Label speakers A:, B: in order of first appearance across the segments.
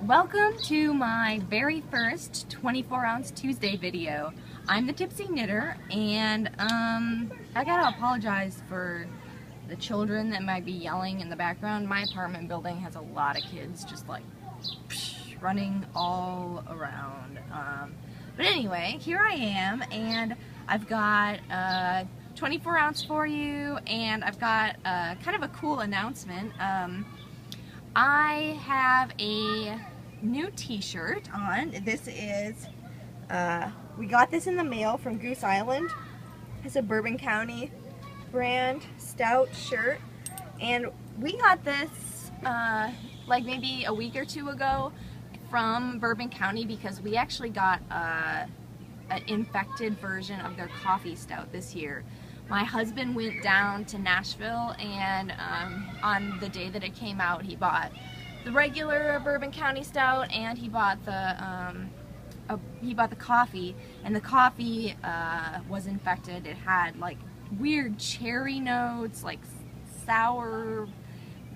A: Welcome to my very first 24-ounce Tuesday video. I'm the Tipsy Knitter, and I gotta apologize for the children that might be yelling in the background. My apartment building has a lot of kids just like running all around. But anyway, here I am, and I've got a 24-ounce for you, and I've got kind of a cool announcement. I have a new t-shirt on. This is, we got this in the mail from Goose Island. It's a Bourbon County brand stout shirt, and we got this like maybe a week or two ago from Bourbon County because we actually got an infected version of their coffee stout this year. My husband went down to Nashville, and on the day that it came out, he bought the regular Bourbon County stout, and he bought the coffee, and the coffee was infected. It had like weird cherry notes, like sour,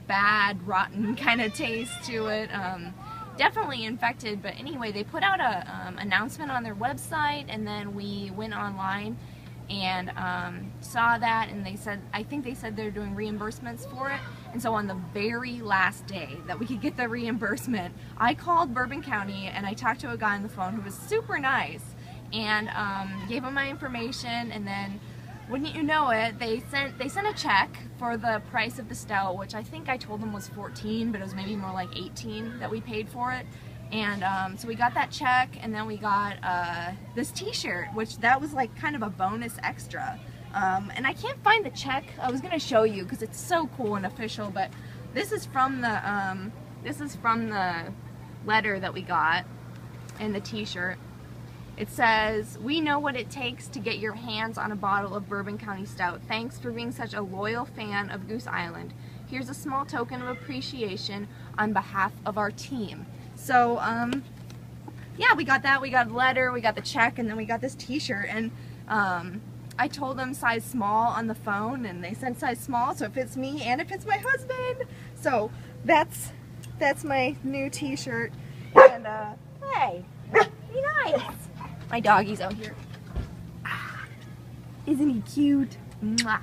A: bad, rotten kind of taste to it. Definitely infected. But anyway, they put out a announcement on their website, and then we went online and saw that, and they said, I think they said they're doing reimbursements for it. And so on the very last day that we could get the reimbursement, I called Bourbon County and I talked to a guy on the phone who was super nice, and gave him my information, and then wouldn't you know it, they sent a check for the price of the stout, which I think I told them was $14, but it was maybe more like $18 that we paid for it. And so we got that check, and then we got this t-shirt, which that was like kind of a bonus extra. And I can't find the check. I was gonna show you because it's so cool and official, but this is from the letter that we got in the t-shirt. It says, "We know what it takes to get your hands on a bottle of Bourbon County Stout. Thanks for being such a loyal fan of Goose Island. Here's a small token of appreciation on behalf of our team." So, yeah, we got that. We got the letter, we got the check, and then we got this t-shirt. And I told them size small on the phone, and they said size small, so it fits me and it fits my husband. So that's my new t-shirt. And hey, be nice. My doggy's out here. Isn't he cute? Mwah.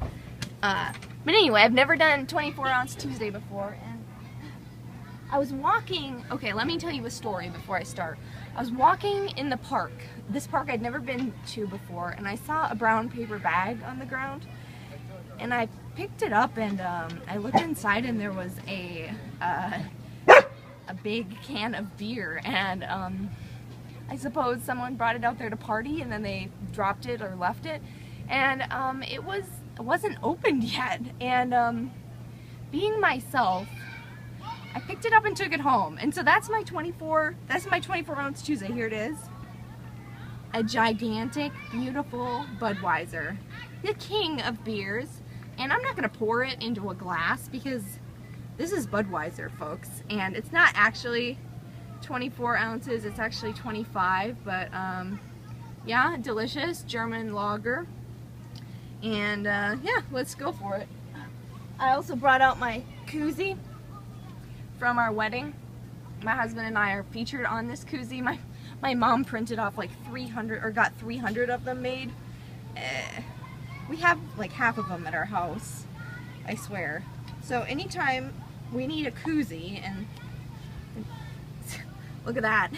A: But anyway, I've never done 24-ounce Tuesday before, and I was walking, okay, let me tell you a story before I start. I was walking in the park, this park I'd never been to before, and I saw a brown paper bag on the ground, and I picked it up, and I looked inside, and there was a big can of beer, and I suppose someone brought it out there to party, and then they dropped it or left it, and it wasn't opened yet, and being myself, I picked it up and took it home. And so that's my 24-ounce Tuesday. Here it is. A gigantic, beautiful Budweiser. The king of beers. And I'm not going to pour it into a glass because this is Budweiser, folks. And it's not actually 24 ounces. It's actually 25. But, yeah, delicious German lager. And, yeah, let's go for it. I also brought out my koozie from our wedding. My husband and I are featured on this koozie. My mom printed off like 300, or got 300 of them made. We have like half of them at our house, I swear. So anytime we need a koozie, and look at that.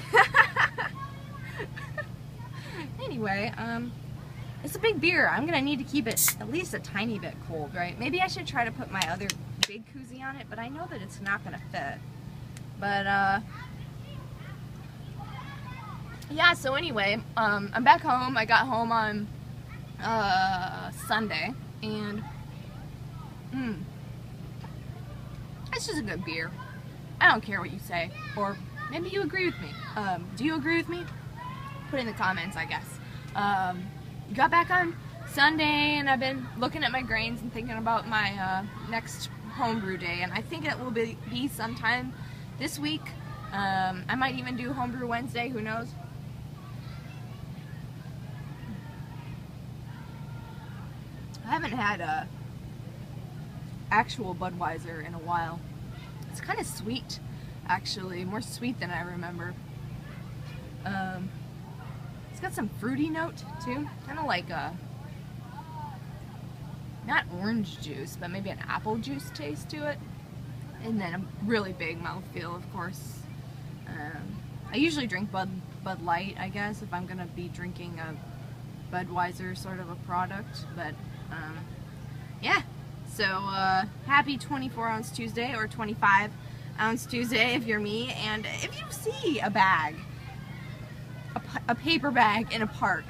A: Anyway, it's a big beer. I'm gonna need to keep it at least a tiny bit cold, right? Maybe I should try to put my other big koozie on it, but I know that it's not gonna fit. But yeah, so anyway, I'm back home. I got home on Sunday, and it's just a good beer. I don't care what you say, or maybe you agree with me. Do you agree with me? Put in the comments, I guess. Got back on Sunday, and I've been looking at my grains and thinking about my next homebrew day, and I think it will be sometime this week. I might even do homebrew Wednesday, who knows. I haven't had actual Budweiser in a while. It's kind of sweet.
B: actually. More sweet than I remember. It's got some fruity note too. Kind of like a, not orange juice, but maybe an apple juice taste to it. And then a really big mouthfeel, of course. I usually drink Bud Light, I guess, if I'm going to be drinking a Budweiser sort of a product. But, yeah. So, happy 24-ounce Tuesday, or 25-ounce Tuesday if you're me. And if you see a bag, a paper bag in a park,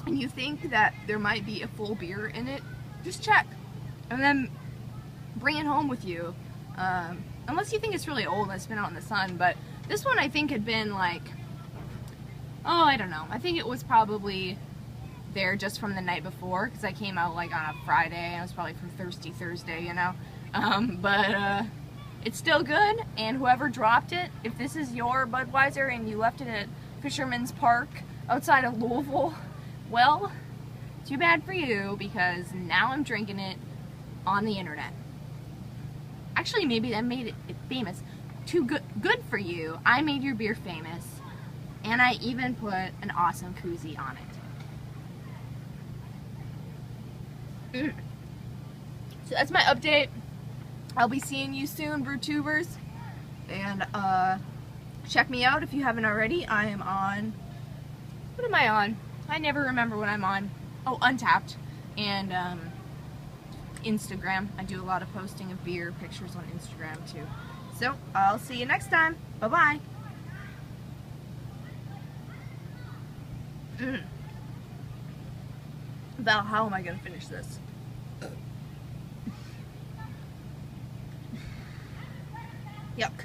B: and you think that there might be a full beer in it, just check. And then bring it home with you. Unless you think it's really old and it's been out in the sun. But this one I think had been like, oh, I don't know. I think it was probably there just from the night before, because I came out like on a Friday and it was probably from Thirsty Thursday, you know. But it's still good, and whoever dropped it, if this is your Budweiser and you left it at Fisherman's Park outside of Louisville, well, too bad for you, because now I'm drinking it on the internet. Actually, maybe that made it famous. Too good for you. I made your beer famous, and I even put an awesome koozie on it. So that's my update. I'll be seeing you soon, BrewTubers, and check me out if you haven't already. I am on, what am I on? I never remember what I'm on. Oh, Untapped, and Instagram. I do a lot of posting of beer pictures on Instagram too. So, I'll see you next time. Bye-bye. Val, how am I going to finish this? Yuck.